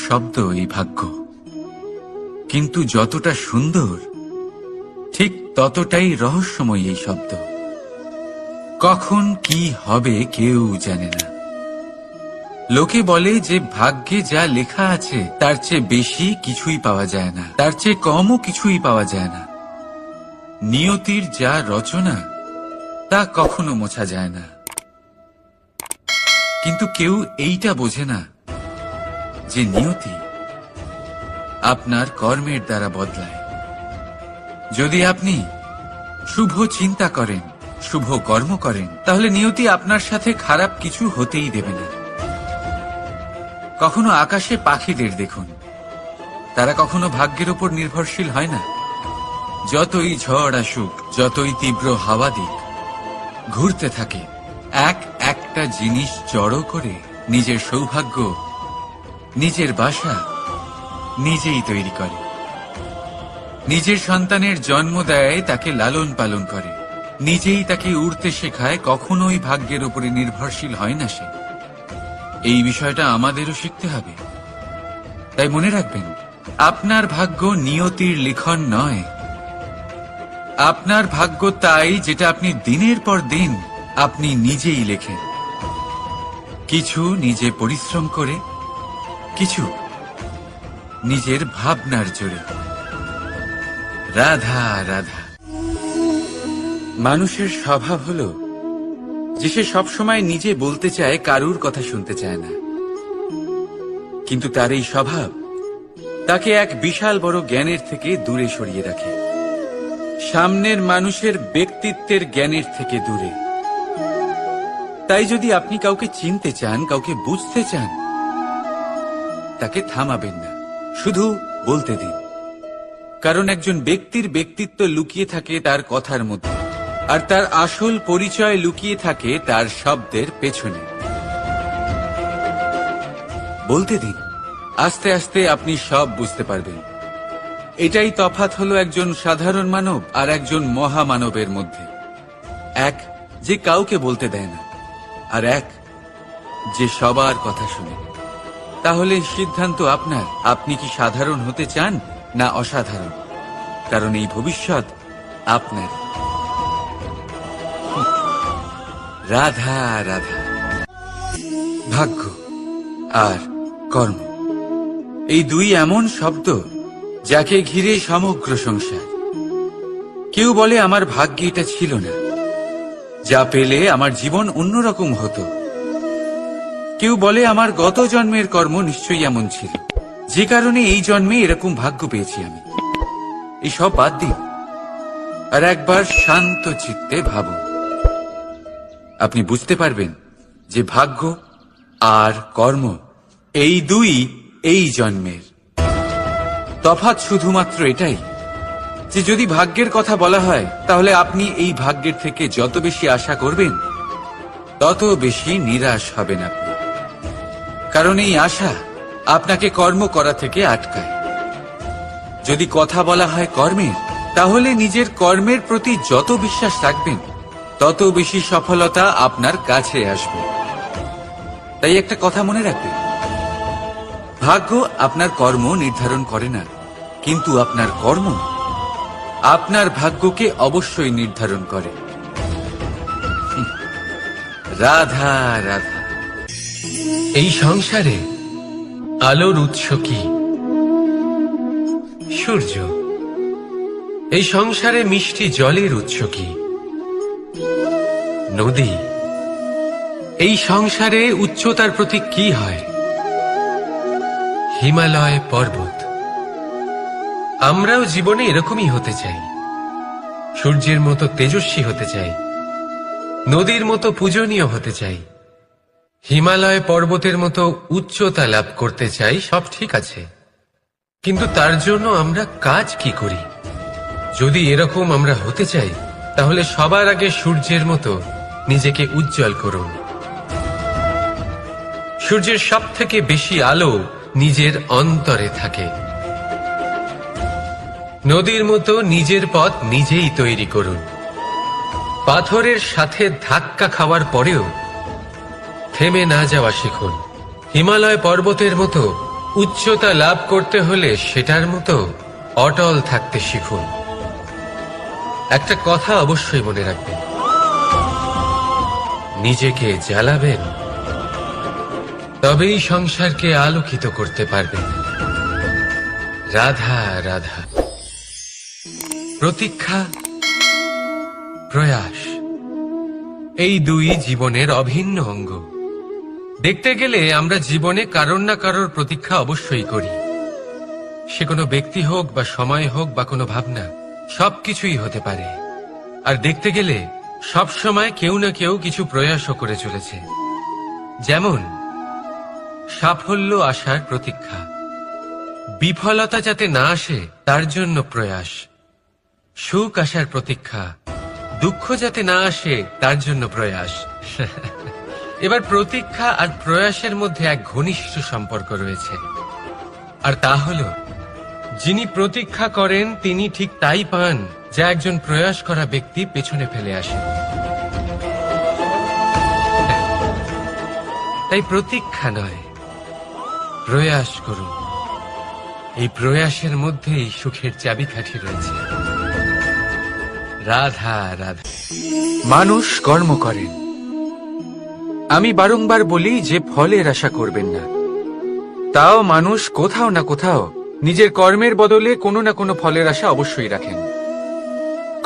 শব্দ এই ভাগ্য, কিন্তু যতটা সুন্দর ঠিক ততটাই রহস্যময় এই শব্দ। কখন কি হবে কেউ জানে না। লোকে বলে যে ভাগ্যে যা লেখা আছে তার চেয়ে বেশি কিছুই পাওয়া যায় না, তার চেয়ে কমও কিছুই পাওয়া যায় না। নিয়তির যা রচনা তা কখনো মোছা যায় না। কিন্তু কেউ এইটা বোঝে না যে নিয়তি আপনার কর্মের দ্বারা বদলায়। যদি আপনি শুভ চিন্তা করেন, শুভ কর্ম করেন, তাহলে নিয়তি আপনার সাথে খারাপ কিছু হতেই দেবে না। কখনো আকাশে পাখিদের দেখুন, তারা কখনো ভাগ্যের উপর নির্ভরশীল হয় না। যতই ঝড় আসুক, যতই তীব্র হাওয়া দিক, ঘুরতে থাকে, একটা জিনিস জড়ো করে নিজের সৌভাগ্য, নিজের বাসা নিজেই তৈরি করে। নিজের সন্তানের জন্ম দেয়, তাকে লালন পালন করে, নিজেই তাকে উড়তে শেখায়, কখনোই ভাগ্যের উপরে নির্ভরশীল হয় না সে। এই বিষয়টা আমাদেরও শিখতে হবে। তাই মনে রাখবেন, আপনার ভাগ্য নিয়তির লিখন নয়। আপনার ভাগ্য তাই যেটা আপনি দিনের পর দিন আপনি নিজেই লেখেন। কিছু নিজে পরিশ্রম করে, কিছু নিজের ভাবনার জোরে। রাধা রাধা। মানুষের স্বভাব হলো যে সে সবসময় নিজে বলতে চায়, কারুর কথা শুনতে চায় না। কিন্তু তার এই স্বভাব তাকে এক বিশাল বড় জ্ঞানের থেকে দূরে সরিয়ে রাখে, সামনের মানুষের ব্যক্তিত্বের জ্ঞানের থেকে দূরে। তাই যদি আপনি কাউকে চিনতে চান, কাউকে বুঝতে চান, তাকে থামাবেন না, শুধু বলতে দিন। কারণ একজন ব্যক্তির ব্যক্তিত্ব লুকিয়ে থাকে তার কথার মধ্যে, আর তার আসল পরিচয় লুকিয়ে থাকে তার শব্দের পেছনে। বলতে দিন, আস্তে আস্তে আপনি সব বুঝতে পারবেন। এটাই তফাৎ হলো একজন সাধারণ মানব আর একজন মহামানবের মধ্যে। এক যে কাউকে বলতে দেয় না, আর এক যে সবার কথা শুনে। তাহলে সিদ্ধান্ত আপনার, আপনি কি সাধারণ হতে চান না অসাধারণ? কারণ এই ভবিষ্যৎ আপনার। রাধা রাধা। ভাগ্য আর কর্ম, এই দুই এমন শব্দ যাকে ঘিরে সমগ্র সংসার। কেউ বলে আমার ভাগ্যে এটা ছিল না, যা পেলে আমার জীবন অন্যরকম হতো। কেউ বলে আমার গত জন্মের কর্ম নিশ্চয়ই এমন ছিল, যে কারণে এই জন্মে এরকম ভাগ্য পেয়েছি আমি। এসব বাদ দিন আর একবার শান্ত চিত্তে ভাবুন। আপনি বুঝতে পারবেন যে ভাগ্য আর কর্ম এই দুই এই জন্মের। তফাৎ শুধুমাত্র এটাই যে যদি ভাগ্যের কথা বলা হয়, তাহলে আপনি এই ভাগ্যের থেকে যত বেশি আশা করবেন তত বেশি নিরাশ হবেন আপনি। কারণ এই আশা আপনাকে কর্ম করা থেকে আটকায়। যদি কথা বলা হয় কর্মের, তাহলে নিজের কর্মের প্রতি যত বিশ্বাস রাখবেন তত বেশি সফলতা আপনার কাছে আসবে। তাই একটা কথা মনে রাখবেন, ভাগ্য আপনার কর্ম নির্ধারণ করে না, কিন্তু আপনার কর্ম আপনার ভাগ্যকে অবশ্যই নির্ধারণ করে। রাধা রাধা। এই সংসারে আলোর উৎস কি? সূর্য। এই সংসারে মিষ্টি জলের উৎস কি? নদী। এই সংসারে উচ্চতার প্রতীক কি হয়? হিমালয় পর্বত। আমরাও জীবনে এরকমই হতে চাই, সূর্যের মতো তেজস্বী হতে চাই, নদীর মতো পূজনীয় হতে চাই, হিমালয় পর্বতের মতো উচ্চতা লাভ করতে চাই। সব ঠিক আছে, কিন্তু তার জন্য আমরা কাজ কি করি? যদি এরকম আমরা হতে চাই, তাহলে সবার আগে সূর্যের মতো নিজেকে উজ্জ্বল করুন। সূর্যের সব থেকে বেশি আলো নিজের অন্তরে থাকে। নদীর মতো নিজের পথ নিজেই তৈরি করুন। পাথরের সাথে ধাক্কা খাওয়ার পরেও থেমে না যাওয়া শিখুন। হিমালয় পর্বতের মতো উচ্চতা লাভ করতে হলে সেটার মতো অটল থাকতে শিখুন। একটা কথা অবশ্যই মনে রাখবেন, নিজেকে জ্বালাবেন তবেই সংসারকে আলোকিত করতে পারবেন। রাধা রাধা। প্রতীক্ষা, প্রয়াস, এই দুই জীবনের অভিন্ন অঙ্গ। দেখতে গেলে আমরা জীবনে কারোর না কারোর প্রতীক্ষা অবশ্যই করি। সে কোনো ব্যক্তি হোক বা সময় হোক বা কোনো ভাবনা, সবকিছুই হতে পারে। আর দেখতে গেলে সব সময় কেউ না কেউ কিছু প্রয়াসও করে চলেছে। যেমন সাফল্য আসার প্রতীক্ষা, বিফলতা যাতে না আসে তার জন্য প্রয়াস, সুখ আসার প্রতীক্ষা, দুঃখ যাতে না আসে তার জন্য প্রয়াস। এবার প্রতীক্ষা আর প্রয়াসের মধ্যে এক ঘনিষ্ঠ সম্পর্ক রয়েছে, আর তা হল যিনি প্রতীক্ষা করেন তিনি ঠিক তাই পান যা একজন প্রয়াস করা ব্যক্তি পেছনে ফেলে আসে। তাই প্রতীক্ষা নয়, প্রয়াস করুন। এই প্রয়াসের মধ্যেই সুখের চাবিকাঠি রয়েছে। রাধা রাধা। মানুষ কর্ম করেন। আমি বারংবার বলি যে ফলের আশা করবেন না। তাও মানুষ কোথাও না কোথাও নিজের কর্মের বদলে কোনো না কোনো ফলের আশা অবশ্যই রাখেন।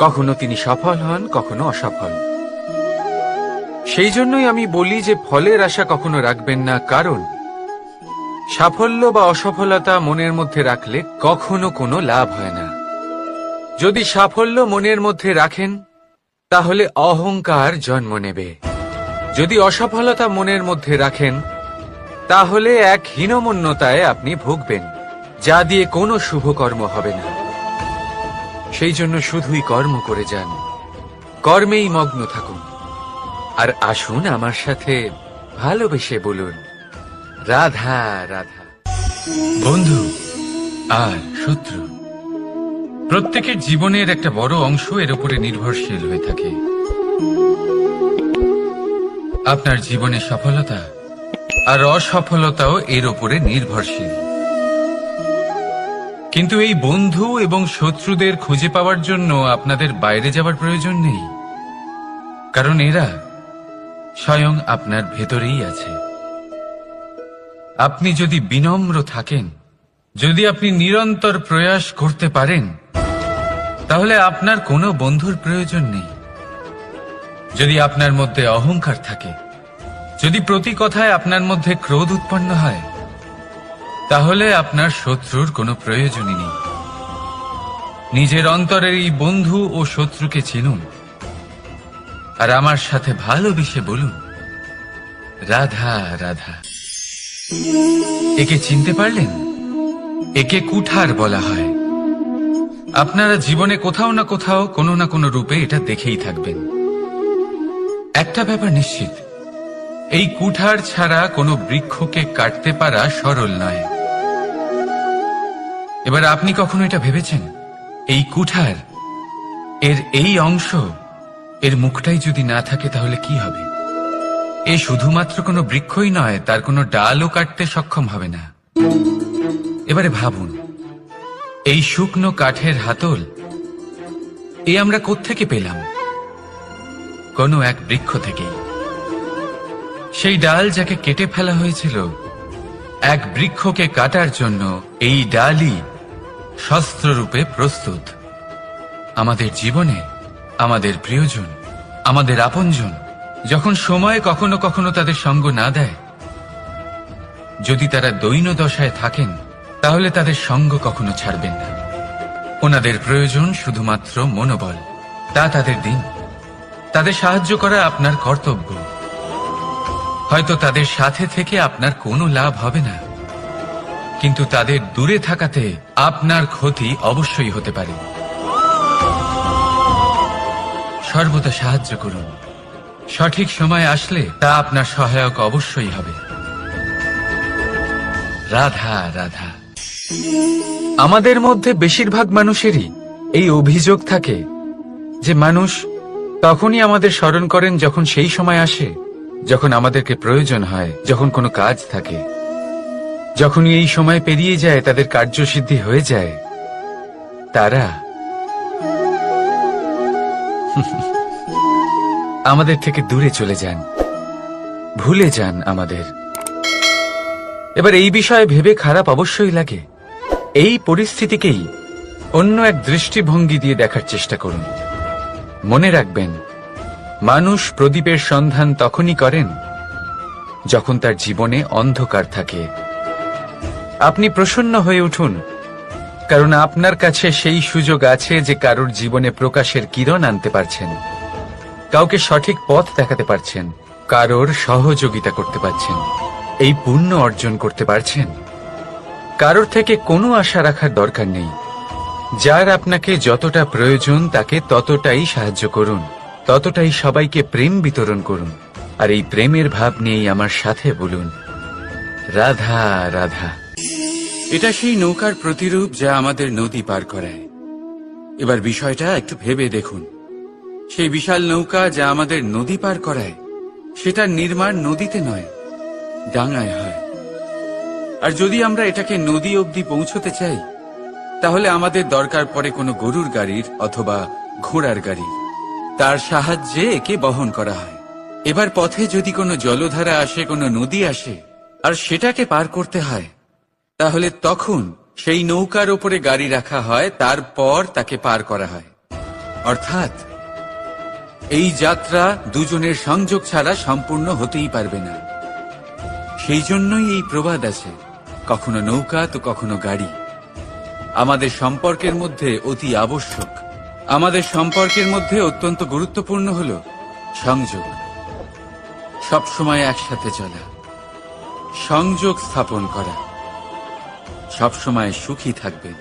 কখনো তিনি সফল হন, কখনো অসফল। সেই জন্যই আমি বলি যে ফলের আশা কখনো রাখবেন না, কারণ সাফল্য বা অসফলতা মনের মধ্যে রাখলে কখনো কোনো লাভ হয় না। যদি সাফল্য মনের মধ্যে রাখেন তাহলে অহংকার জন্ম নেবে। যদি অসফলতা মনের মধ্যে রাখেন তাহলে এক হীনমন্যতায় আপনি ভুগবেন, যা দিয়ে কোনো শুভকর্ম হবে না। সেই জন্য শুধুই কর্ম করে যান, কর্মেই মগ্ন থাকুন। আর আসুন আমার সাথে ভালোবেসে বলুন, রাধা রাধা। বন্ধু আর শত্রু, প্রত্যেকের জীবনের একটা বড় অংশ এর উপরে নির্ভরশীল হয়ে থাকে। আপনার জীবনে সফলতা আর অসফলতাও এর উপরে নির্ভরশীল। কিন্তু এই বন্ধু এবং শত্রুদের খুঁজে পাওয়ার জন্য আপনাদের বাইরে যাওয়ার প্রয়োজন নেই, কারণ এরা স্বয়ং আপনার ভেতরেই আছে। আপনি যদি বিনম্র থাকেন, যদি আপনি নিরন্তর প্রয়াস করতে পারেন, তাহলে আপনার কোনো বন্ধুর প্রয়োজন নেই। যদি আপনার মধ্যে অহংকার থাকে, যদি প্রতি কথায় আপনার মধ্যে ক্রোধ উৎপন্ন হয়, তাহলে আপনার শত্রুর কোনো প্রয়োজনই নেই। নিজের অন্তরের এই বন্ধু ও শত্রুকে চিনুন, আর আমার সাথে ভালোবেসে বলুন, রাধা রাধা। একে চিনতে পারলেন? একে কুঠার বলা হয়। আপনারা জীবনে কোথাও না কোথাও কোনো না কোনো রূপে এটা দেখেই থাকবেন। একটা ব্যাপার নিশ্চিত, এই কুঠার ছাড়া কোনো বৃক্ষকে কাটতে পারা সরল নয়। এবার আপনি কখনো এটা ভেবেছেন, এই কুঠার এর এই অংশ, এর মুখটাই যদি না থাকে তাহলে কি হবে? এ শুধুমাত্র কোনো বৃক্ষই নয়, তার কোনো ডালও কাটতে সক্ষম হবে না। এবারে ভাবুন, এই শুকনো কাঠের হাতল এ আমরা কোত্থেকে পেলাম? কোনো এক বৃক্ষ থেকেই। সেই ডাল যাকে কেটে ফেলা হয়েছিল এক বৃক্ষকে কাটার জন্য, এই ডালই শস্ত্ররূপে প্রস্তুত। আমাদের জীবনে আমাদের প্রিয়জন, আমাদের আপনজন যখন সময় কখনো কখনো তাদের সঙ্গ না দেয়, যদি তারা দৈন্য দশায় থাকেন, তাহলে তাদের সঙ্গ কখনো ছাড়বেন না। ওনাদের প্রয়োজন শুধুমাত্র মনোবল। তা তাদের দিন, তাদের সাহায্য করা আপনার কর্তব্য। হয়তো তাদের সাথে থেকে আপনার কোনো লাভ হবে না, কিন্তু তাদের দূরে থাকাতে আপনার ক্ষতি অবশ্যই হতে পারে। সর্বদা সাহায্য করুন, সঠিক সময় আসলে তা আপনার সহায়ক অবশ্যই হবে। রাধা রাধা। আমাদের মধ্যে বেশিরভাগ মানুষেরই এই অভিযোগ থাকে যে মানুষ তখনই আমাদের স্মরণ করেন যখন সেই সময় আসে যখন আমাদেরকে প্রয়োজন হয়, যখন কোনো কাজ থাকে। যখনই এই সময় পেরিয়ে যায়, তাদের কার্যসিদ্ধি হয়ে যায়, তারা আমাদের থেকে দূরে চলে যান, ভুলে যান আমাদের। এবার এই বিষয়ে ভেবে খারাপ অবশ্যই লাগে। এই পরিস্থিতিকেই অন্য এক দৃষ্টিভঙ্গি দিয়ে দেখার চেষ্টা করুন। মনে রাখবেন, মানুষ প্রদীপের সন্ধান তখনই করেন যখন তার জীবনে অন্ধকার থাকে। আপনি প্রসন্ন হয়ে উঠুন, কারণ আপনার কাছে সেই সুযোগ আছে যে কারোর জীবনে প্রকাশের কিরণ আনতে পারছেন, কাউকে সঠিক পথ দেখাতে পারছেন, কারোর সহযোগিতা করতে পারছেন, এই পুণ্য অর্জন করতে পারছেন। কারোর থেকে কোনো আশা রাখার দরকার নেই। যার আপনাকে যতটা প্রয়োজন তাকে ততটাই সাহায্য করুন, ততটাই সবাইকে প্রেম বিতরণ করুন। আর এই প্রেমের ভাব নিয়েই আমার সাথে বলুন, রাধা রাধা। এটা সেই নৌকার প্রতিরূপ যা আমাদের নদী পার করায়। এবার বিষয়টা একটু ভেবে দেখুন। সেই বিশাল নৌকা যা আমাদের নদী পার করায়, সেটার নির্মাণ নদীতে নয়, ডাঙায় হয়। আর যদি আমরা এটাকে নদী অবধি পৌঁছতে চাই, তাহলে আমাদের দরকার পড়ে কোনো গরুর গাড়ির অথবা ঘোড়ার গাড়ির। তার সাহায্যে একে বহন করা হয়। এবার পথে যদি কোনো জলধারা আসে, কোনো নদী আসে, আর সেটাকে পার করতে হয়, তাহলে তখন সেই নৌকার ওপরে গাড়ি রাখা হয়, তারপর তাকে পার করা হয়। অর্থাৎ এই যাত্রা দুজনের সংযোগ ছাড়া সম্পূর্ণ হতেই পারবে না। সেই জন্যই এই প্রবাদ আছে, কখনো নৌকা তো কখনো গাড়ি। আমাদের সম্পর্কের মধ্যে অতি আবশ্যক, আমাদের সম্পর্কের মধ্যে অত্যন্ত গুরুত্বপূর্ণ হল সংযোগ। সবসময় একসাথে চলা, সংযোগ স্থাপন করা। সবসময় সুখী থাকবেন।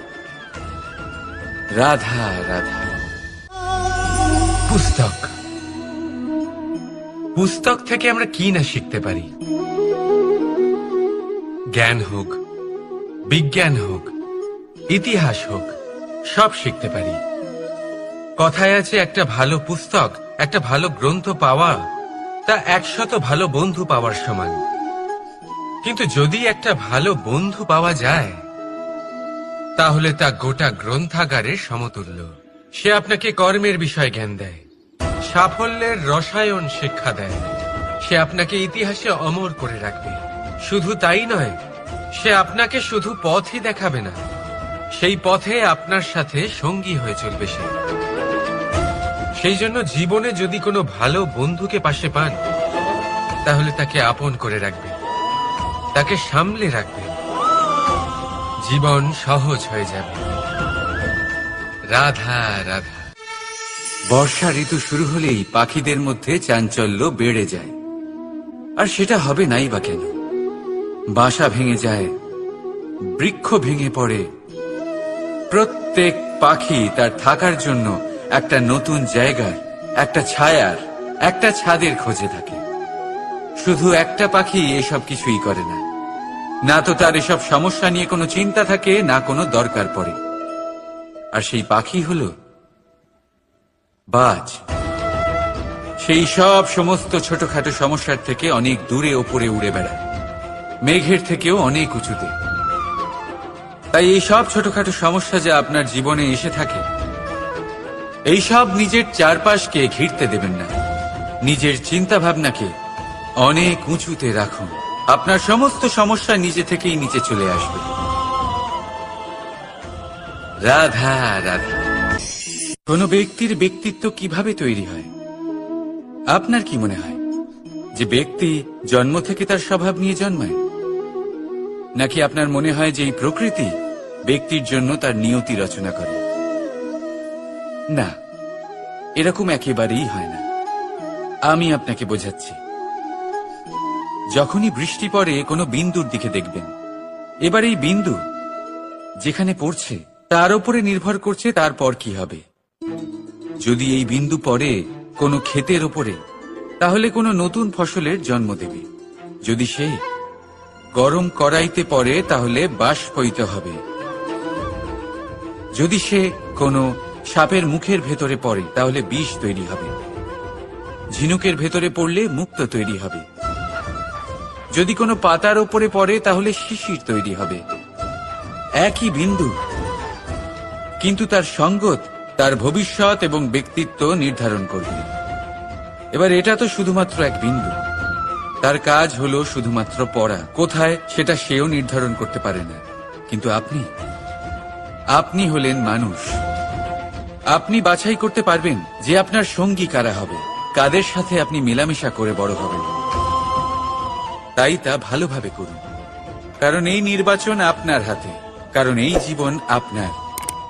রাধা রাধা। পুস্তক, পুস্তক থেকে আমরা কি না শিখতে পারি। জ্ঞান হোক, বিজ্ঞান হোক, ইতিহাস হোক, সব শিখতে পারি। কথায় আছে, একটা ভালো পুস্তক, একটা ভালো গ্রন্থ পাওয়া তা 100 ভালো বন্ধু পাওয়ার সমান। কিন্তু যদি একটা ভালো বন্ধু পাওয়া যায়, তাহলে তা গোটা গ্রন্থাগারের সমতুল্য। সে আপনাকে কর্মের বিষয় জ্ঞান দেয়, সাফল্যের রসায়ন শিক্ষা দেয়। সে আপনাকে ইতিহাসে অমর করে রাখবে। শুধু তাই নয়, সে আপনাকে শুধু পথই দেখাবে না, সেই পথে আপনার সাথে সঙ্গী হয়ে চলবে সে। সেই জন্য জীবনে যদি কোনো ভালো বন্ধুকে পাশে পান, তাহলে তাকে আপন করে রাখবেন, তাকে সামলে রাখবেন। জীবন সহজ হয়ে যাবে। রাধা রাধা। বর্ষা ঋতু শুরু হলেই পাখিদের মধ্যে চাঞ্চল্য বেড়ে যায়। আর সেটা হবে নাই বা কেন? বাসা ভেঙে যায়, বৃক্ষ ভেঙে পড়ে। প্রত্যেক পাখি তার থাকার জন্য একটা নতুন জায়গার, একটা ছায়ার, একটা ছাদের খোঁজে থাকে। শুধু একটা পাখি এসব কিছুই করে না। না তো তার এসব সমস্যা নিয়ে কোনো চিন্তা থাকে, না কোনো দরকার পড়ে। আর সেই পাখি হলো বাজ। সেই সব সমস্ত ছোটখাটো সমস্যার থেকে অনেক দূরে ওপরে উড়ে বেড়ায়, মেঘের থেকেও অনেক উঁচুতে। তাই এই সব ছোটখাটো সমস্যা যা আপনার জীবনে এসে থাকে, এই সব নিজের চারপাশকে ঘিরতে দেবেন না। নিজের চিন্তা ভাবনাকে অনেক উঁচুতে রাখুন। আপনার সমস্ত সমস্যা নিজে থেকেই নিচে চলে আসবে। রাধা রাধা। কোন ব্যক্তির ব্যক্তিত্ব কিভাবে তৈরি হয়? আপনার কি মনে হয় যে ব্যক্তি জন্ম থেকে তার স্বভাব নিয়ে জন্মায়? নাকি আপনার মনে হয় যে এই প্রকৃতি ব্যক্তির জন্য তার নিয়তি রচনা করে? না, এরকম একেবারেই হয় না। আমি আপনাকে বোঝাচ্ছি। যখনই বৃষ্টি পড়ে কোনো বিন্দুর দিকে দেখবেন। এবার এই বিন্দু যেখানে পড়ছে তার উপরে নির্ভর করছে তারপর কি হবে। যদি এই বিন্দু পড়ে কোনো ক্ষেতের ওপরে, তাহলে কোনো নতুন ফসলের জন্ম দেবে। যদি সে গরম কড়াইতে পড়ে, তাহলে বাষ্পীত হবে। যদি সে কোনো সাপের মুখের ভেতরে পড়ে, তাহলে বিষ তৈরি হবে। ঝিনুকের ভেতরে পড়লে মুক্তো তৈরি হবে। যদি কোনো পাতার ওপরে পড়ে তাহলে শিশির তৈরি হবে, একই বিন্দু, কিন্তু তার সঙ্গত তার ভবিষ্যৎ এবং ব্যক্তিত্ব নির্ধারণ করবে। এবার এটা তো শুধুমাত্র এক বিন্দু, তার কাজ হলো শুধুমাত্র পড়া, কোথায় সেটা সেও নির্ধারণ করতে পারে না। কিন্তু আপনি হলেন মানুষ, আপনি বাছাই করতে পারবেন যে আপনার সঙ্গী কারা হবে, কাদের সাথে আপনি মেলামেশা করে বড় হবেন। তাই তা ভালোভাবে করুন, কারণ এই নির্বাচন আপনার হাতে, কারণ এই জীবন আপনার,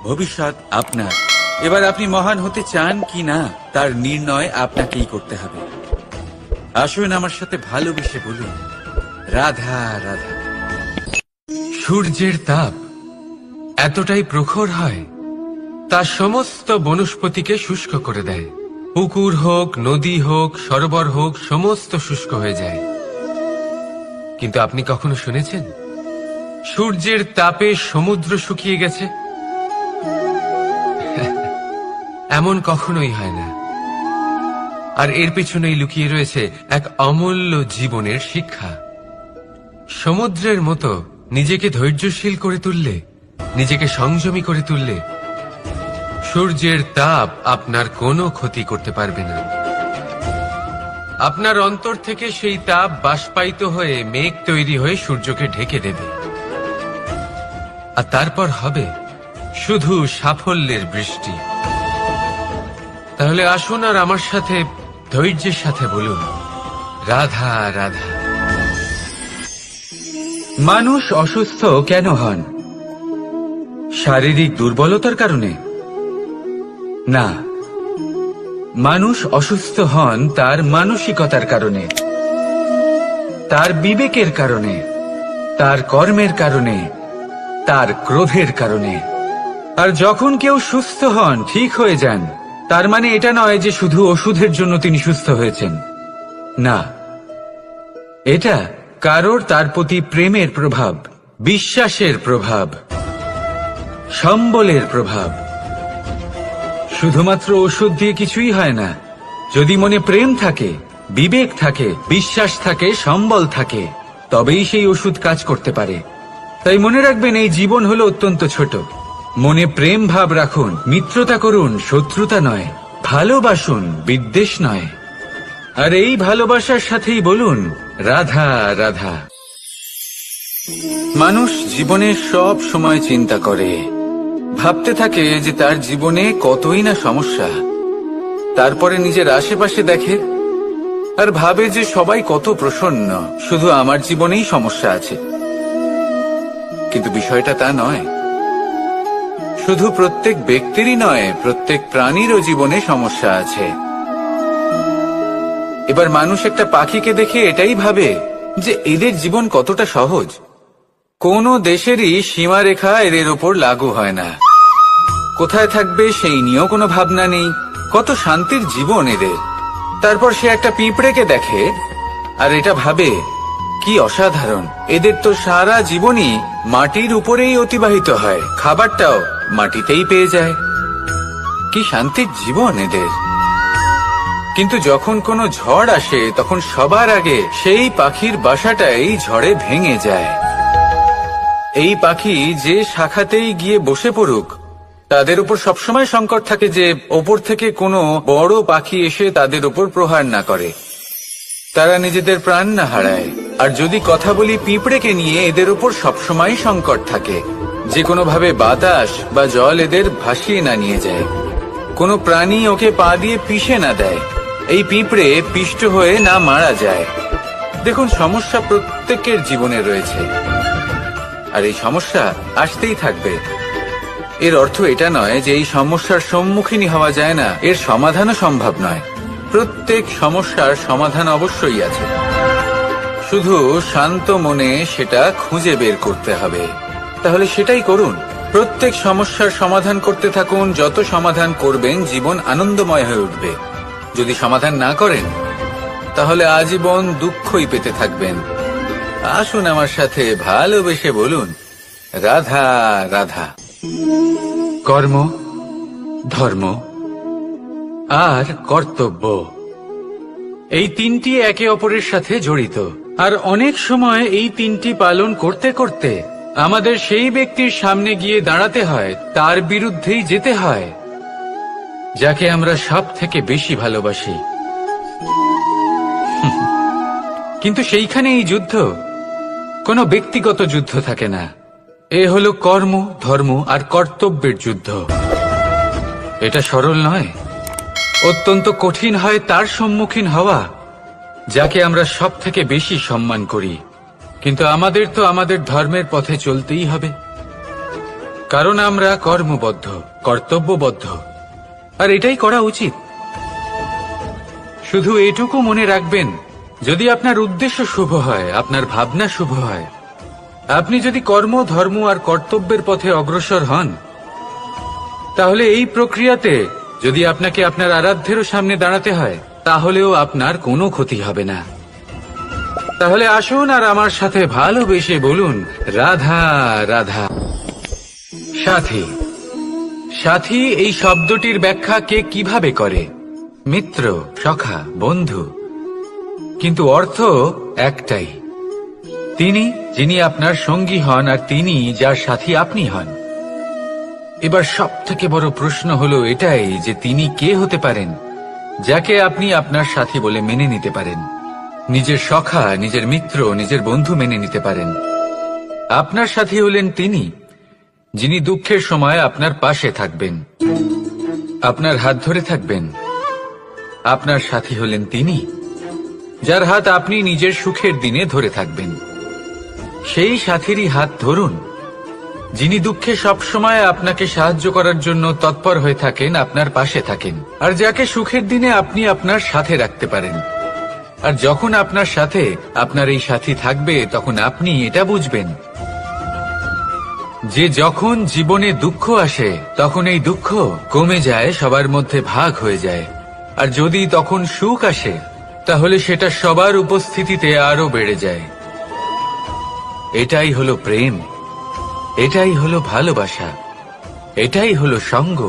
ভবিষ্যৎ আপনার। এবার আপনি মহান হতে চান কি না তার নির্ণয় আপনাকেই করতে হবে। আসুন আমার সাথে ভালোবেসে বলুন, রাধা রাধা। সূর্যের তাপ এতটাই প্রখর হয় তা সমস্ত বনস্পতিকে শুষ্ক করে দেয়। পুকুর হোক, নদী হোক, সরোবর হোক, সমস্ত শুষ্ক হয়ে যায়। কিন্তু আপনি কখনো শুনেছেন সূর্যের তাপে সমুদ্র শুকিয়ে গেছে? এমন কখনোই হয় না। আর এর পেছনেই লুকিয়ে রয়েছে এক অমূল্য জীবনের শিক্ষা। সমুদ্রের মতো নিজেকে ধৈর্যশীল করে তুললে, নিজেকে সংযমী করে তুললে, সূর্যের তাপ আপনার কোনো ক্ষতি করতে পারবে না। আপনার অন্তর থেকে সেই তাপ বাষ্পায়িত হয়ে মেঘ তৈরি হয়ে সূর্যকে ঢেকে দেবে, আর তারপর হবে শুধু সাফল্যের বৃষ্টি। তাহলে আসুন আর আমার সাথে ধৈর্যের সাথে বলুন, রাধা রাধা। মানুষ অসুস্থ কেন হন? শারীরিক দুর্বলতার কারণে? না, মানুষ অসুস্থ হন তার মানসিকতার কারণে, তার বিবেকের কারণে, তার কর্মের কারণে, তার ক্রোধের কারণে। আর যখন কেউ সুস্থ হন, ঠিক হয়ে যান, তার মানে এটা নয় যে শুধু ওষুধের জন্য তিনি সুস্থ হয়েছেন। না, এটা কারোর তার প্রতি প্রেমের প্রভাব, বিশ্বাসের প্রভাব, সম্বলের প্রভাব। শুধুমাত্র ওষুধ দিয়ে কিছুই হয় না। যদি মনে প্রেম থাকে, বিবেক থাকে, বিশ্বাস থাকে, সম্বল থাকে, তবেই সেই ওষুধ কাজ করতে পারে। তাই মনে রাখবেন, এই জীবন হলো অত্যন্ত ছোট। মনে প্রেম ভাব রাখুন, মিত্রতা করুন, শত্রুতা নয়, ভালোবাসুন, বিদ্বেষ নয়। আর এই ভালোবাসার সাথেই বলুন, রাধা রাধা। মানুষ জীবনে সব সময় চিন্তা করে, ভাবতে থাকে যে তার জীবনে কতই না সমস্যা। তারপরে নিজের আশেপাশে দেখে আর ভাবে যে সবাই কত প্রসন্ন, শুধু আমার জীবনেই সমস্যা আছে। কিন্তু বিষয়টা তা নয়। শুধু প্রত্যেক ব্যক্তিরই নয়, প্রত্যেক প্রাণীরও জীবনে সমস্যা আছে। এবার মানুষ একটা পাখিকে দেখে এটাই ভাবে যে এদের জীবন কতটা সহজ। কোনো দেশেরই সীমারেখা এদের ওপর লাগু হয় না। কোথায় থাকবে সেই নিয়েও কোনো ভাবনা নেই, কত শান্তির জীবন এদের। তারপর সে একটা পিঁপড়েকে দেখে আর এটা ভাবে, কি অসাধারণ, এদের তো সারা জীবনই মাটির উপরেই অতিবাহিত হয়, খাবারটাও মাটিতেই পেয়ে যায়, কি শান্তির জীবন এদের। কিন্তু যখন কোনো ঝড় আসে, তখন সবার আগে সেই পাখির বাসাটাই ঝড়ে ভেঙে যায়। এই পাখি যে শাখাতেই গিয়ে বসে পড়ুক, তাদের উপর সবসময় সংকট থাকে যে ওপর থেকে কোনো বড় পাখি এসে তাদের উপর প্রহার না করে, তারা নিজেদের প্রাণ না হারায়। আর যদি কথা বলি পিঁপড়েকে নিয়ে, এদের উপর সবসময় সংকট থাকে যে কোনোভাবে বাতাস বা জল এদের ভাসিয়ে না নিয়ে যায়, কোনো প্রাণী ওকে পা দিয়ে পিষে না দেয়, এই পিঁপড়ে পিষ্ট হয়ে না মারা যায়। দেখুন, সমস্যা প্রত্যেকের জীবনে রয়েছে, আর এই সমস্যা আসতেই থাকবে। এর অর্থ এটা নয় যে এই সমস্যার সম্মুখীন হওয়া যায় না, এর সমাধানও সম্ভব নয়। প্রত্যেক সমস্যার সমাধান অবশ্যই আছে, শুধু শান্ত মনে সেটা খুঁজে বের করতে হবে। তাহলে সেটাই করুন, প্রত্যেক সমস্যার সমাধান করতে থাকুন। যত সমাধান করবেন, জীবন আনন্দময় হয়ে উঠবে। যদি সমাধান না করেন, তাহলে আজীবন দুঃখই পেতে থাকবেন। আসুন আমার সাথে ভালোবেসে বলুন, রাধা রাধা। কর্ম, ধর্ম আর কর্তব্য, এই তিনটি একে অপরের সাথে জড়িত। আর অনেক সময় এই তিনটি পালন করতে করতে আমাদের সেই ব্যক্তির সামনে গিয়ে দাঁড়াতে হয়, তার বিরুদ্ধেই যেতে হয় যাকে আমরা সব থেকে বেশি ভালোবাসি। কিন্তু সেইখানে এই যুদ্ধ কোনো ব্যক্তিগত যুদ্ধ থাকে না। এ হলো কর্ম, ধর্ম আর কর্তব্যের যুদ্ধ। এটা সরল নয়, অত্যন্ত কঠিন হয় তার সম্মুখীন হওয়া যাকে আমরা সব থেকে বেশি সম্মান করি। কিন্তু আমাদের তো আমাদের ধর্মের পথে চলতেই হবে, কারণ আমরা কর্মবদ্ধ, কর্তব্যবদ্ধ, আর এটাই করা উচিত। শুধু এটুকু মনে রাখবেন, যদি আপনার উদ্দেশ্য শুভ হয়, আপনার ভাবনা শুভ হয়, আপনি যদি কর্ম, ধর্ম আর কর্তব্যের পথে অগ্রসর হন, তাহলে এই প্রক্রিয়াতে যদি আপনাকে আপনার আরাধ্যেরও সামনে দাঁড়াতে হয়, তাহলেও আপনার কোনো ক্ষতি হবে না। তাহলে আসুন আর আমার সাথে ভালোবেসে বলুন, রাধা রাধা। সাথী। সাথী এই শব্দটির ব্যাখ্যা কে কিভাবে করে? মিত্র, সখা, বন্ধু। কিন্তু অর্থ একটাই, তিনি যিনি আপনার সঙ্গী হন আর তিনি যার সাথী আপনি হন। এবার সব থেকে বড় প্রশ্ন হলো এটাই যে তিনি কে হতে পারেন যাকে আপনি আপনার সাথী বলে মেনে নিতে পারেন, নিজের সখা, নিজের মিত্র, নিজের বন্ধু মেনে নিতে পারেন। আপনার সাথী হলেন তিনি যিনি দুঃখের সময় আপনার পাশে থাকবেন, আপনার হাত ধরে থাকবেন। আপনার সাথী হলেন তিনি যার হাত আপনি নিজের সুখের দিনে ধরে থাকবেন। সেই সাথীরই হাত ধরুন যিনি দুঃখে সবসময় আপনাকে সাহায্য করার জন্য তৎপর হয়ে থাকেন, আপনার পাশে থাকেন, আর যাকে সুখের দিনে আপনি আপনার সাথে রাখতে পারেন। আর যখন আপনার সাথে আপনার এই সাথী থাকবে, তখন আপনি এটা বুঝবেন যে যখন জীবনে দুঃখ আসে, তখন এই দুঃখ কমে যায়, সবার মধ্যে ভাগ হয়ে যায়। আর যদি তখন সুখ আসে, তাহলে সেটা সবার উপস্থিতিতে আরো বেড়ে যায়। এটাই হলো প্রেম, এটাই হলো ভালোবাসা, এটাই হলো সঙ্গ,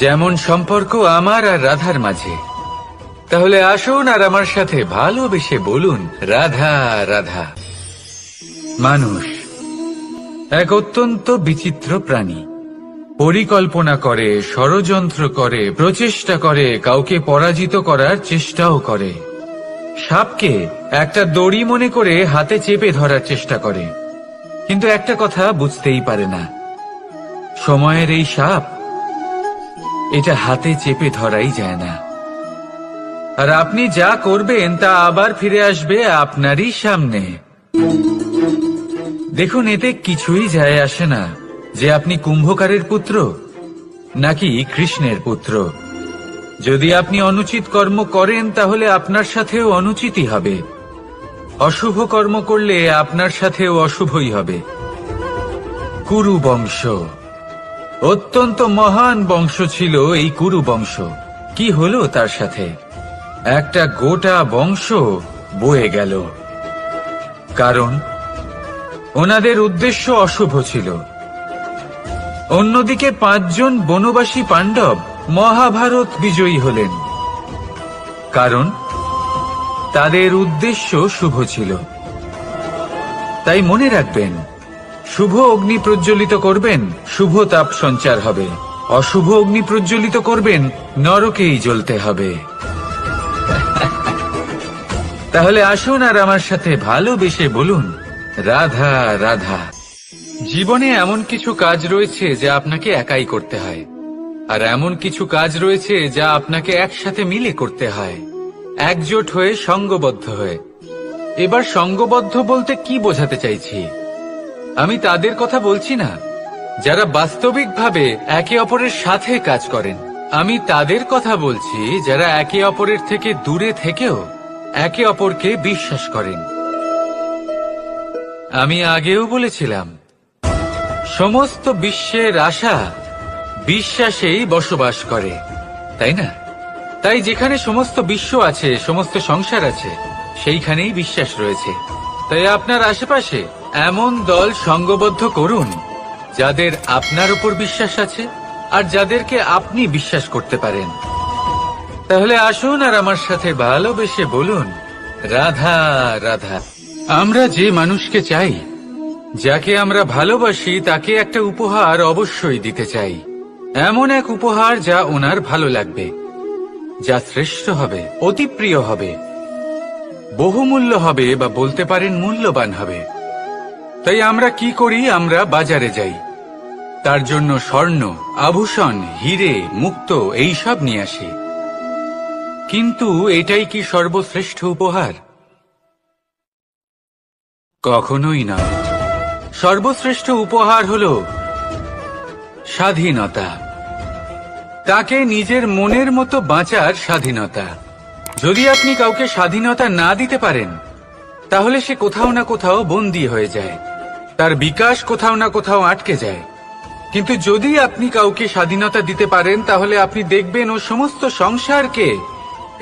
যেমন সম্পর্ক আমার আর রাধার মাঝে। তাহলে আসুন আর আমার সাথে ভালোবেসে বলুন, রাধা রাধা। মানুষ এক অত্যন্ত বিচিত্র প্রাণী। পরিকল্পনা করে, ষড়যন্ত্র করে, প্রচেষ্টা করে, কাউকে পরাজিত করার চেষ্টাও করে। সাপকে একটা দড়ি মনে করে হাতে চেপে ধরার চেষ্টা করে, কিন্তু একটা কথা বুঝতেই পারে না, সময়ের এই সাপ, এটা হাতে চেপে ধরাই যায় না। আর আপনি যা করবেন তা আবার ফিরে আসবে আপনারই সামনে। দেখুন, এতে কিছুই যায় আসে না যে আপনি কুম্ভকারের পুত্র নাকি কৃষ্ণের পুত্র। যদি আপনি অনুচিত কর্ম করেন, তাহলে আপনার সাথেও অনুচিতই হবে। অশুভ কর্ম করলে আপনার সাথেও অশুভই হবে। কুরু বংশ অত্যন্ত মহান বংশ ছিল। এই কুরু বংশ কি হলো তার সাথে? একটা গোটা বংশ বয়ে গেল, কারণ ওনাদের উদ্দেশ্য অশুভ ছিল। অন্যদিকে 5 জন বনবাসী পাণ্ডব মহাভারত বিজয়ী হলেন, কারণ তাদের উদ্দেশ্য শুভ ছিল। তাই মনে রাখবেন, শুভ অগ্নি প্রজ্বলিত করবেন, শুভ তাপ সঞ্চার হবে। অশুভ অগ্নি প্রজ্বলিত করবেন, নরকেই জ্বলতে হবে। তাহলে আসুন আর আমার সাথে ভালোবেসে বলুন, রাধা রাধা। জীবনে এমন কিছু কাজ রয়েছে যা আপনাকে একাই করতে হয়, আর এমন কিছু কাজ রয়েছে যা আপনাকে একসাথে মিলে করতে হয়, একজোট হয়ে, সঙ্গবদ্ধ হয়ে। এবার সঙ্গবদ্ধ বলতে কি বোঝাতে চাইছি? আমি তাদের কথা বলছি না যারা বাস্তবিকভাবে একে অপরের সাথে কাজ করেন। আমি তাদের কথা বলছি যারা একে অপরের থেকে দূরে থেকেও একে অপরকে বিশ্বাস করেন। আমি আগেও বলেছিলাম, সমস্ত বিশ্বের আশা বিশ্বাসেই বসবাস করে, তাই না? তাই যেখানে সমস্ত বিশ্ব আছে, সমস্ত সংসার আছে, সেইখানেই বিশ্বাস রয়েছে। তাই আপনার আশেপাশে এমন দল সঙ্গবদ্ধ করুন যাদের আপনার উপর বিশ্বাস আছে আর যাদেরকে আপনি বিশ্বাস করতে পারেন। তাহলে আসুন আর আমার সাথে ভালোবেসে বলুন, রাধা রাধা। আমরা যে মানুষকে চাই, যাকে আমরা ভালোবাসি, তাকে একটা উপহার অবশ্যই দিতে চাই। এমন এক উপহার যা ওনার ভালো লাগবে, যা শ্রেষ্ঠ হবে, অতি প্রিয় হবে, বহুমূল্য হবে, বা বলতে পারেন মূল্যবান হবে। তাই আমরা কি করি? আমরা বাজারে যাই, তার জন্য স্বর্ণ, আভূষণ, হিরে, মুক্ত এইসব নিয়ে আসি। কিন্তু এটাই কি সর্বশ্রেষ্ঠ উপহার? কখনোই না। সর্বশ্রেষ্ঠ উপহার হল স্বাধীনতা, তাকে নিজের মনের মতো বাঁচার স্বাধীনতা। যদি আপনি কাউকে স্বাধীনতা না দিতে পারেন, তাহলে সে কোথাও না কোথাও বন্দী হয়ে যায়, তার বিকাশ কোথাও না কোথাও আটকে যায়। কিন্তু যদি আপনি কাউকে স্বাধীনতা দিতে পারেন, তাহলে আপনি দেখবেন ও সমস্ত সংসারকে,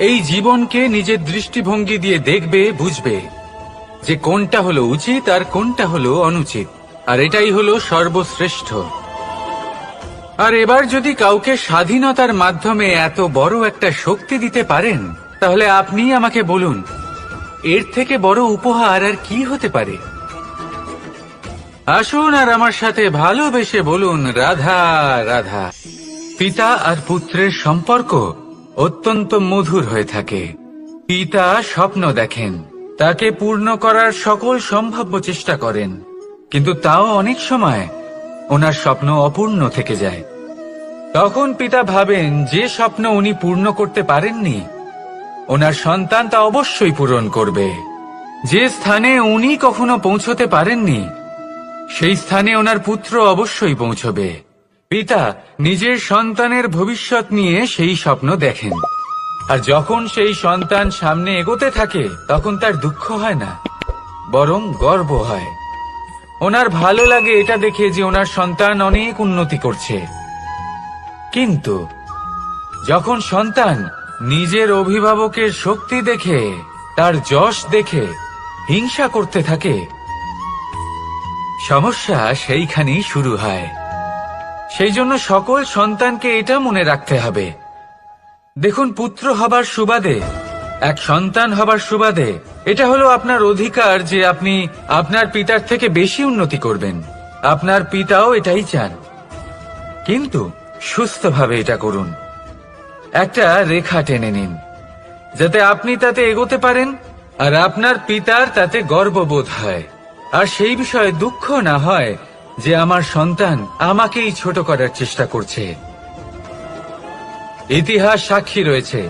এই জীবনকে নিজের দৃষ্টিভঙ্গি দিয়ে দেখবে, বুঝবে যে কোনটা হলো উচিত আর কোনটা হলো অনুচিত, আর এটাই হলো সর্বশ্রেষ্ঠ। আর এবার যদি কাউকে স্বাধীনতার মাধ্যমে এত বড় একটা শক্তি দিতে পারেন, তাহলে আপনি আমাকে বলুন, এর থেকে বড় উপহার আর কি হতে পারে? আসুন আর আমার সাথে ভালোবেসে বলুন, রাধা রাধা। পিতা আর পুত্রের সম্পর্ক অত্যন্ত মধুর হয়ে থাকে। পিতা স্বপ্ন দেখেন, তাকে পূর্ণ করার সকল সম্ভাব্য চেষ্টা করেন, কিন্তু তাও অনেক সময় ওনার স্বপ্ন অপূর্ণ থেকে যায়। তখন পিতা ভাবেন যে স্বপ্ন উনি পূর্ণ করতে পারেননি, ওনার সন্তান তা অবশ্যই পূরণ করবে। যে স্থানে উনি কখনো পৌঁছতে পারেননি, সেই স্থানে ওনার পুত্র অবশ্যই পৌঁছবে। পিতা নিজের সন্তানের ভবিষ্যৎ নিয়ে সেই স্বপ্ন দেখেন, আর যখন সেই সন্তান সামনে এগোতে থাকে, তখন তার দুঃখ হয় না, বরং গর্ব হয়। ওনার ভালো লাগে এটা দেখে যে ওনার সন্তান অনেক উন্নতি করছে। কিন্তু যখন সন্তান নিজের অভিভাবকের শক্তি দেখে, তার যশ দেখে হিংসা করতে থাকে, সমস্যা সেইখানেই শুরু হয়। সেই জন্য সকল সন্তানকে এটা মনে রাখতে হবে, দেখুন, পুত্র হবার সুবাদে, এক সন্তান হবার সুবাদে, এটা হলো আপনার অধিকার যে আপনি আপনার পিতার থেকে বেশি উন্নতি করবেন। আপনার পিতাও এটাই চান, কিন্তু সুস্থভাবে এটা করুন। একটা রেখা টেনে নিন, যাতে আপনি তাতে এগোতে পারেন, আর আপনার পিতার তাতে গর্ববোধ হয়, আর সেই বিষয়ে দুঃখ না হয় যে আমার সন্তান আমাকেই ছোট করার চেষ্টা করছে। ইতিহাস সাক্ষী রয়েছে,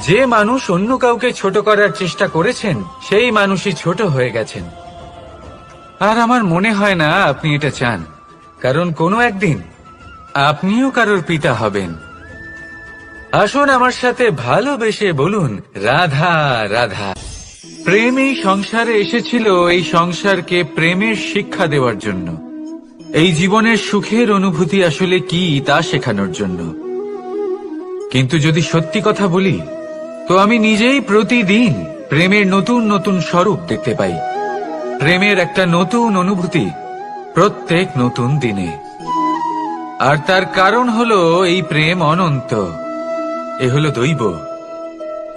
যে মানুষ অন্য কাউকে ছোট করার চেষ্টা করেছেন, সেই মানুষই ছোট হয়ে গেছেন। আর আমার মনে হয় না আপনি এটা চান, কারণ কোনো একদিন আপনিও কারোর পিতা হবেন। আসুন আমার সাথে ভালোবেসে বলুন, রাধা রাধা। প্রেম এই সংসারে এসেছিল এই সংসারকে প্রেমের শিক্ষা দেওয়ার জন্য, এই জীবনের সুখের অনুভূতি আসলে কি তা শেখানোর জন্য। কিন্তু যদি সত্যি কথা বলি, তো আমি নিজেই প্রতিদিন প্রেমের নতুন নতুন স্বরূপ দেখতে পাই, প্রেমের একটা নতুন অনুভূতি প্রত্যেক নতুন দিনে। আর তার কারণ হলো এই প্রেম অনন্ত, এ হলো দৈব।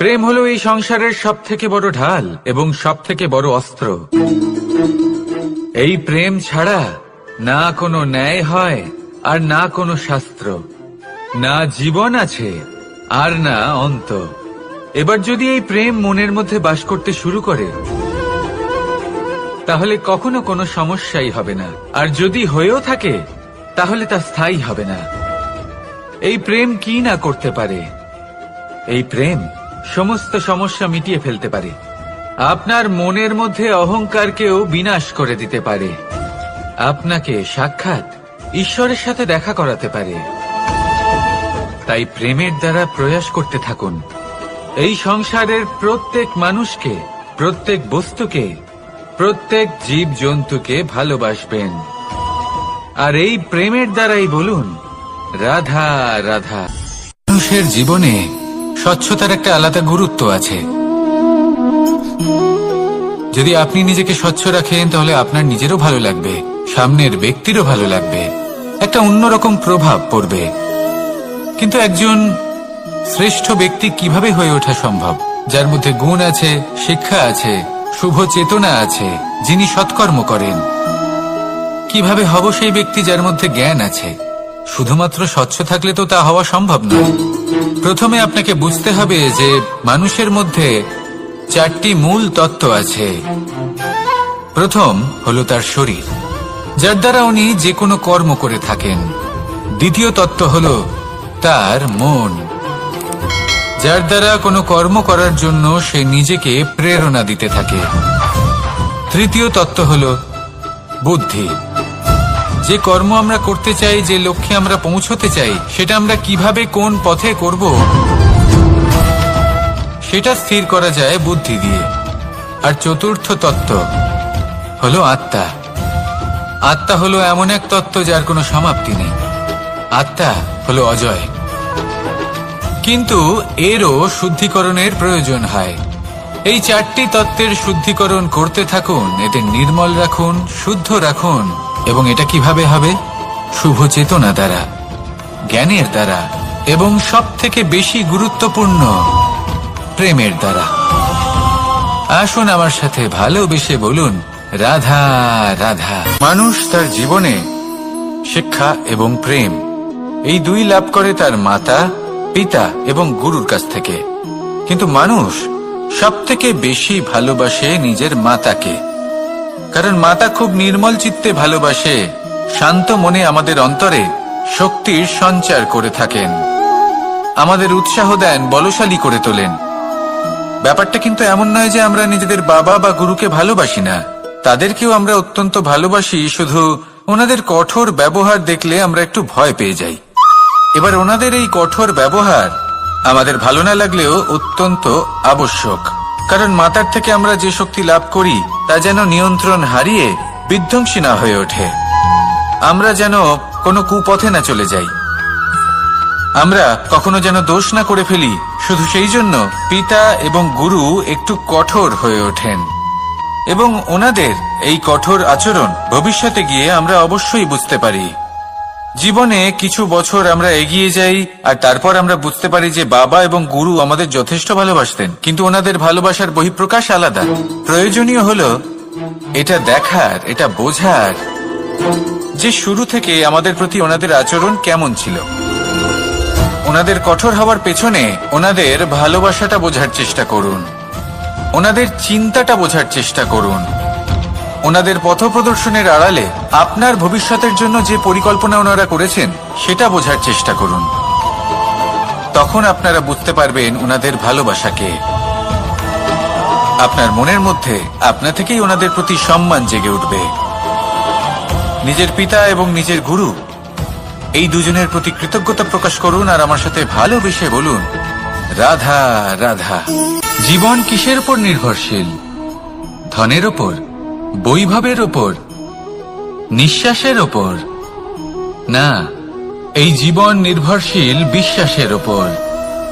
প্রেম হলো এই সংসারের সব থেকে বড় ঢাল এবং সব থেকে বড় অস্ত্র। এই প্রেম ছাড়া না কোনো ন্যায় হয়, আর না কোনো শাস্ত্র, না জীবন আছে, আর না অন্ত। এবার যদি এই প্রেম মনের মধ্যে বাস করতে শুরু করে, তাহলে কখনো কোনো সমস্যাই হবে না, আর যদি হয়েও থাকে, তাহলে তা স্থায়ী হবে না। এই প্রেম কি না করতে পারে? এই প্রেম সমস্ত সমস্যা মিটিয়ে ফেলতে পারে, আপনার মনের মধ্যে অহংকারকেও বিনাশ করে দিতে পারে, আপনাকে সাক্ষাৎ ঈশ্বরের সাথে দেখা করাতে পারে। তাই প্রেমের দ্বারা প্রয়াস করতে থাকুন, এই সংসারের প্রত্যেক মানুষকে, প্রত্যেক বস্তুকে, প্রত্যেক জীব জন্তুকে ভালোবাসবেন। আর এই প্রেমের দ্বারাই বলুন, রাধা রাধা। মানুষের জীবনে স্বচ্ছতার একটা আলাদা গুরুত্ব আছে। যদি আপনি নিজেকে স্বচ্ছ রাখেন, তাহলে আপনার নিজেরও ভালো লাগবে, সামনের ব্যক্তিরও ভালো লাগবে, একটা অন্যরকম প্রভাব পড়বে। কিন্তু একজন শ্রেষ্ঠ ব্যক্তি কিভাবে হয়ে ওঠা সম্ভব? যার মধ্যে গুণ আছে, শিক্ষা আছে, শুভ চেতনা আছে, যিনি সৎকর্ম করেন। কিভাবে হব সেই ব্যক্তি যার মধ্যে জ্ঞান আছে? শুধুমাত্র স্বচ্ছ থাকলে তো তা হওয়া সম্ভব নয়। প্রথমে আপনাকে বুঝতে হবে যে মানুষের মধ্যে 4টি মূল তত্ত্ব আছে। প্রথম হলো তার শরীর, যার দ্বারা উনি যে কোনো কর্ম করে থাকেন। দ্বিতীয় তত্ত্ব হলো তার মন, যার দ্বারা কোনো কর্ম করার জন্য সে নিজেকে প্রেরণা দিতে থাকে। তৃতীয় তত্ত্ব হলো বুদ্ধি, যে কর্ম আমরা করতে চাই, যে লক্ষ্যে আমরা পৌঁছতে চাই, সেটা আমরা কিভাবে কোন পথে করব সেটা স্থির করা যায় বুদ্ধি দিয়ে। আর চতুর্থ তত্ত্ব হলো আত্মা। আত্মা হলো এমন এক তত্ত্ব যার কোনো সমাপ্তি নেই। আত্মা হলো অজয়, কিন্তু এরও শুদ্ধিকরণের প্রয়োজন হয়। এই 4টি তত্ত্বের শুদ্ধিকরণ করতে থাকুন, এতে নির্মল রাখুন, শুদ্ধ রাখুন। এবং এটা কিভাবে হবে? শুভ চেতনা দ্বারা, জ্ঞানের দ্বারা, এবং সব থেকে বেশি গুরুত্বপূর্ণ প্রেমের দ্বারা। আসুন আমার সাথে ভালোবেসে বলুন, রাধা রাধা। মানুষ তার জীবনে শিক্ষা এবং প্রেম এই দুই লাভ করে তার মাতা, পিতা এবং গুরুর কাছ থেকে। কিন্তু মানুষ সব থেকে বেশি ভালোবাসে নিজের মাতাকে, কারণ মাতা খুব নির্মল চিত্তে ভালোবাসে, শান্ত মনে আমাদের অন্তরে শক্তির সঞ্চার করে থাকেন, আমাদের উৎসাহ দেন, বলশালী করে তোলেন। ব্যাপারটা কিন্তু এমন নয় যে আমরা নিজেদের বাবা বা গুরুকে ভালোবাসি না, তাদেরকেও আমরা অত্যন্ত ভালোবাসি, শুধু ওনাদের কঠোর ব্যবহার দেখলে আমরা একটু ভয় পেয়ে যাই। এবার ওনাদের এই কঠোর ব্যবহার আমাদের ভালো না লাগলেও অত্যন্ত আবশ্যক, কারণ মাতার থেকে আমরা যে শক্তি লাভ করি তা যেন নিয়ন্ত্রণ হারিয়ে বিধ্বংসী না হয়ে ওঠে, আমরা যেন কোনো কুপথে না চলে যাই, আমরা কখনো যেন দোষ না করে ফেলি। শুধু সেই জন্য পিতা এবং গুরু একটু কঠোর হয়ে ওঠেন, এবং ওনাদের এই কঠোর আচরণ ভবিষ্যতে গিয়ে আমরা অবশ্যই বুঝতে পারি। জীবনে কিছু বছর আমরা এগিয়ে যাই আর তারপর আমরা বুঝতে পারি যে বাবা এবং গুরু আমাদের যথেষ্ট ভালোবাসতেন, কিন্তু ওনাদের ভালোবাসার বহিঃপ্রকাশ আলাদা। প্রয়োজনীয় হলো এটা দেখার, এটা বোঝার যে শুরু থেকে আমাদের প্রতি ওনাদের আচরণ কেমন ছিল। ওনাদের কঠোর হওয়ার পেছনে ওনাদের ভালোবাসাটা বোঝার চেষ্টা করুন, ওনাদের চিন্তাটা বোঝার চেষ্টা করুন, ওনাদের পথপ্রদর্শনের আড়ালে আপনার ভবিষ্যতের জন্য যে পরিকল্পনা ওনারা করেছেন সেটা বোঝার চেষ্টা করুন। তখন আপনারা বুঝতে পারবেন ওনাদের ভালোবাসাকে। আপনার মনের মধ্যে আপনা থেকেই ওনাদের প্রতি সম্মান জেগে উঠবে। নিজের পিতা এবং নিজের গুরু এই দুজনের প্রতি কৃতজ্ঞতা প্রকাশ করুন আর আমার সাথে ভালোবেসে বলুন, রাধা রাধা। জীবন কিসের উপর নির্ভরশীল? ধনের ওপর, বৈভবের ওপর, নিঃশ্বাসের ওপর? না, এই জীবন নির্ভরশীল বিশ্বাসের ওপর।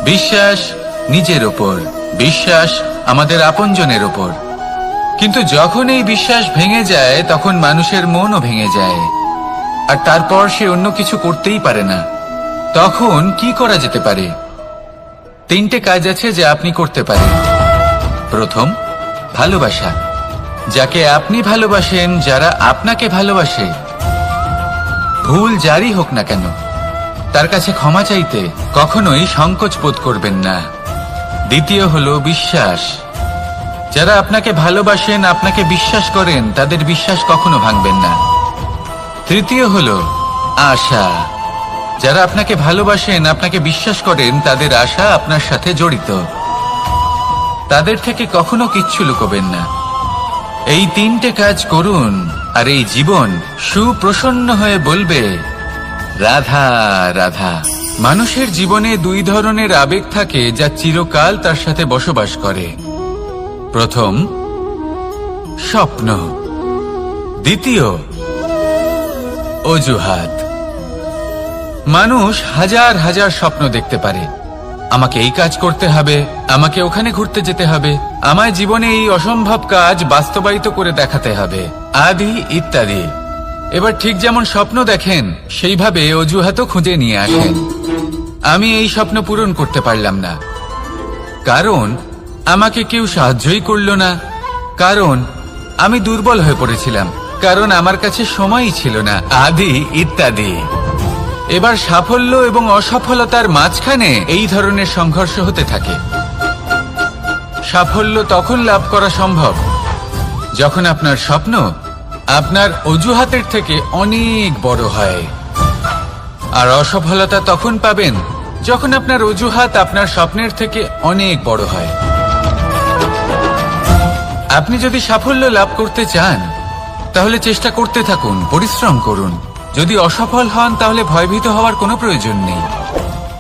বিশ্বাস নিজের ওপর, বিশ্বাস আমাদের আপনজনের ওপর। কিন্তু যখন এই বিশ্বাস ভেঙে যায় তখন মানুষের মনও ভেঙে যায়, আর তারপর সে অন্য কিছু করতেই পারে না। তখন কি করা যেতে পারে? 3টে কাজ আছে যা আপনি করতে পারেন। প্রথম, ভালোবাসা। যাকে আপনি ভালোবাসেন, যারা আপনাকে ভালোবাসে, ভুল যারই হোক না কেন, তার কাছে ক্ষমা চাইতে কখনোই সংকোচ বোধ করবেন না। দ্বিতীয় হলো বিশ্বাস। যারা আপনাকে ভালোবাসেন, আপনাকে বিশ্বাস করেন, তাদের বিশ্বাস কখনো ভাঙবেন না। তৃতীয় হলো আশা। যারা আপনাকে ভালোবাসেন, আপনাকে বিশ্বাস করেন, তাদের আশা আপনার সাথে জড়িত, তাদের থেকে কখনো কিচ্ছু লুকোবেন না। এই 3টে কাজ করুন আর এই জীবন সুপ্রসন্ন হয়ে বলবে, রাধা রাধা। মানুষের জীবনে 2 ধরনের আবেগ থাকে যা চিরকাল তার সাথে বসবাস করে। প্রথম, স্বপ্ন। দ্বিতীয়, অজুহাত। মানুষ হাজার হাজার স্বপ্ন দেখতে পারে। আমাকে এই কাজ করতে হবে, আমাকে ওখানে ঘুরতে যেতে হবে, আমায় জীবনে এই অসম্ভব কাজ বাস্তবায়িত করে দেখাতে হবে, আদি ইত্যাদি। এবার ঠিক যেমন স্বপ্ন দেখেন, সেইভাবে অজুহাতও খুঁজে নিয়ে আসেন। আমি এই স্বপ্ন পূরণ করতে পারলাম না, কারণ আমাকে কেউ সাহায্যই করল না, কারণ আমি দুর্বল হয়ে পড়েছিলাম, কারণ আমার কাছে সময়ই ছিল না, আদি ইত্যাদি। এবার সাফল্য এবং অসফলতার মাঝখানে এই ধরনের সংঘর্ষ হতে থাকে। সাফল্য তখন লাভ করা সম্ভব যখন আপনার স্বপ্ন আপনার অজুহাতের থেকে অনেক বড় হয়, আর অসফলতা তখন পাবেন যখন আপনার অজুহাত আপনার স্বপ্নের থেকে অনেক বড় হয়। আপনি যদি সাফল্য লাভ করতে চান তাহলে চেষ্টা করতে থাকুন, পরিশ্রম করুন। যদি অসফল হন তাহলে ভয়ভীত হওয়ার কোনো প্রয়োজন নেই।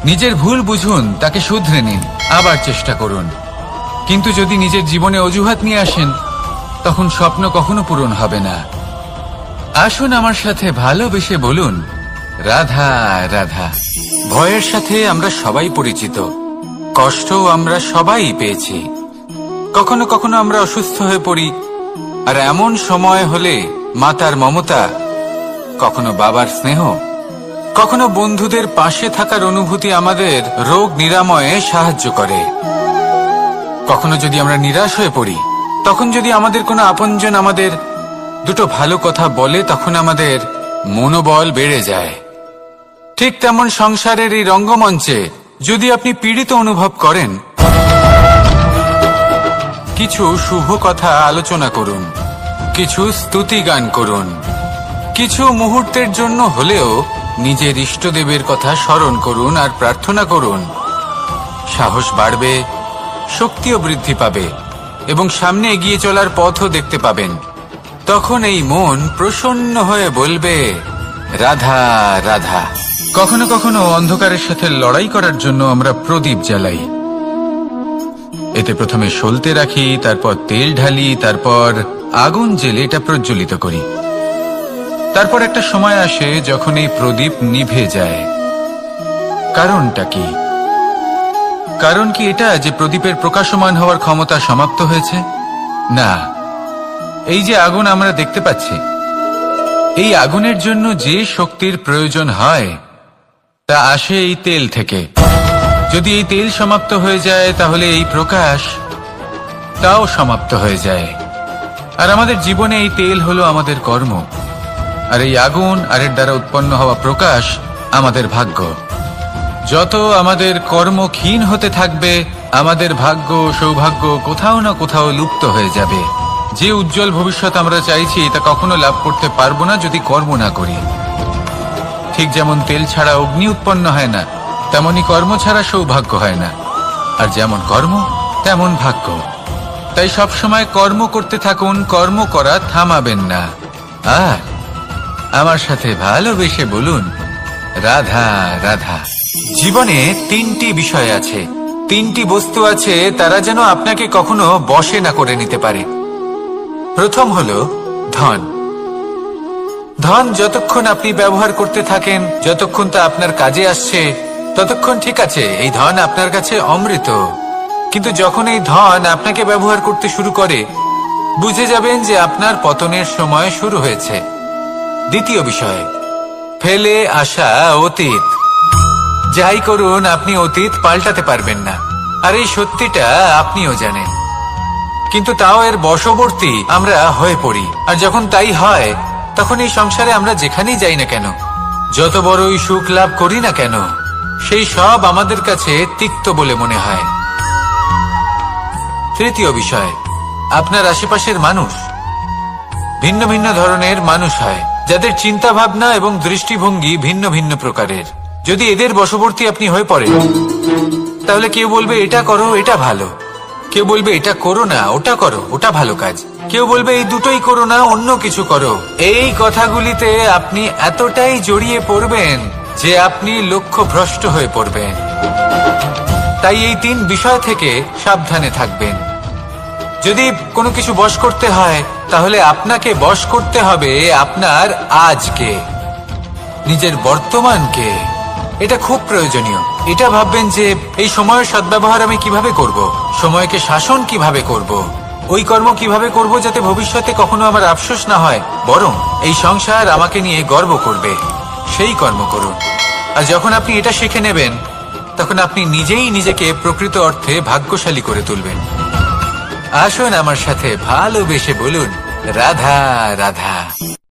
নিজের ভুল বুঝুন, তাকে শুধরে নিন, আবার চেষ্টা করুন। কিন্তু যদি নিজের জীবনে অজুহাত নিয়ে আসেন তখন স্বপ্ন কখনো পূরণ হবে না। আসুন আমার সাথে ভালোবেসে বলুন, রাধা রাধা। ভয়ের সাথে আমরা সবাই পরিচিত, কষ্টও আমরা সবাই পেয়েছি। কখনো কখনো আমরা অসুস্থ হয়ে পড়ি, আর এমন সময় হলে মাতার মমতা, কখনো বাবার স্নেহ, কখনো বন্ধুদের পাশে থাকার অনুভূতি আমাদের রোগ নিরাময়ে সাহায্য করে। কখনো যদি আমরা নিরাশ হয়ে পড়ি, তখন যদি আমাদের কোনো আপনজন আমাদের দুটো ভালো কথা বলে, তখন আমাদের মনোবল বেড়ে যায়। ঠিক তেমন সংসারের এই রঙ্গমঞ্চে যদি আপনি পীড়িত অনুভব করেন, কিছু শুভ কথা আলোচনা করুন, কিছু স্তুতি গান করুন, কিছু মুহূর্তের জন্য হলেও নিজের ইষ্টদেবের কথা স্মরণ করুন আর প্রার্থনা করুন। সাহস বাড়বে, শক্তিও বৃদ্ধি পাবে এবং সামনে এগিয়ে চলার পথও দেখতে পাবেন। তখন এই মন প্রসন্ন হয়ে বলবে, রাধা রাধা। কখনো কখনো অন্ধকারের সাথে লড়াই করার জন্য আমরা প্রদীপ জ্বালাই। এতে প্রথমে সলতে রাখি, তারপর তেল ঢালি, তারপর আগুন জেলে এটা প্রজ্বলিত করি। তারপর একটা সময় আসে যখন এই প্রদীপ নিভে যায়। কারণটা কি? কারণ কি এটা যে প্রদীপের প্রকাশমান হওয়ার ক্ষমতা সমাপ্ত হয়েছে? না, এই যে আগুন আমরা দেখতে পাচ্ছি, এই আগুনের জন্য যে শক্তির প্রয়োজন হয় তা আসে এই তেল থেকে। যদি এই তেল সমাপ্ত হয়ে যায় তাহলে এই প্রকাশ তাও সমাপ্ত হয়ে যায়। আর আমাদের জীবনে এই তেল হলো আমাদের কর্ম, আর এই আগুন আর এর দ্বারা উৎপন্ন হওয়া প্রকাশ আমাদের ভাগ্য। যত আমাদের কর্ম ক্ষীণ হতে থাকবে, আমাদের ভাগ্য সৌভাগ্য কোথাও না কোথাও লুপ্ত হয়ে যাবে। যে উজ্জ্বল ভবিষ্যৎ আমরা চাইছি তা কখনো লাভ করতে পারবো না যদি কর্ম না করি। ঠিক যেমন তেল ছাড়া অগ্নি উৎপন্ন হয় না, তেমনি কর্ম ছাড়া সৌভাগ্য হয় না। আর যেমন কর্ম তেমন ভাগ্য। তাই সবসময় কর্ম করতে থাকুন, কর্ম করা থামাবেন না। আর আমার সাথে ভালোবেসে বলুন, রাধা রাধা। জীবনে তিনটি বিষয় আছে, তিনটি বস্তু আছে, তারা যেন আপনাকে কখনো বশে না করে নিতে পারে। প্রথম হলো ধন। ধন যতক্ষণ আপনি ব্যবহার করতে থাকেন, যতক্ষণ তা আপনার কাজে আসছে, ততক্ষণ ঠিক আছে, এই ধন আপনার কাছে অমৃত। কিন্তু যখন এই ধন আপনাকে ব্যবহার করতে শুরু করে, বুঝে যাবেন যে আপনার পতনের সময় শুরু হয়েছে। দ্বিতীয় বিষয়, ফেলে আসা অতীত। যাই করুন, আপনি অতীত পাল্টাতে পারবেন না, আর এই সত্যিটা আপনিও জানেন। কিন্তু তাও এর বশবর্তী আমরা হয়ে পড়ি। আর যখন তাই হয়, তখন এই সংসারে আমরা যেখানেই যাই না কেন, যত বড়ই সুখ লাভ করি না কেন, সেই সব আমাদের কাছে তিক্ত বলে মনে হয়। তৃতীয় বিষয়, আপনার আশেপাশের মানুষ ভিন্ন ভিন্ন ধরনের মানুষ হয়, যাদের চিন্তা ভাবনা এবং দৃষ্টিভঙ্গি ভিন্ন ভিন্ন প্রকারের। যদি এদের বশবর্তী আপনি হয়ে পড়েন, তাহলে কেউ বলবে এটা করো, এটা ভালো। কেউ বলবে এটা করো না, ওটা করো, ওটা ভালো কাজ। কেউ বলবে এই দুটোই করো না, অন্য কিছু করো। এই কথাগুলিতে আপনি এতটাই জড়িয়ে পড়বেন যে আপনি লক্ষ্য ভ্রষ্ট হয়ে পড়বেন। তাই এই তিন বিষয় থেকে সাবধানে থাকবেন। যদি কোনো কিছু বশ করতে হয়, তাহলে আপনাকে বশ করতে হবে আপনার আজকে, নিজের বর্তমানকে। এটা খুব প্রয়োজনীয়। এটা ভাববেন যে এই সময়ের সদ্ব্যবহার আমি কিভাবে করব, সময়কে শাসন কিভাবে করব, ওই কর্ম কিভাবে করব যাতে ভবিষ্যতে কখনো আমার আফসোস না হয়, বরং এই সংসার আমাকে নিয়ে গর্ব করবে, সেই কর্ম করুন। আর যখন আপনি এটা শিখে নেবেন, তখন আপনি নিজেই নিজেকে প্রকৃত অর্থে ভাগ্যশালী করে তুলবেন। আসুন আমার সাথে ভালোবেসে বলুন রাধা রাধা।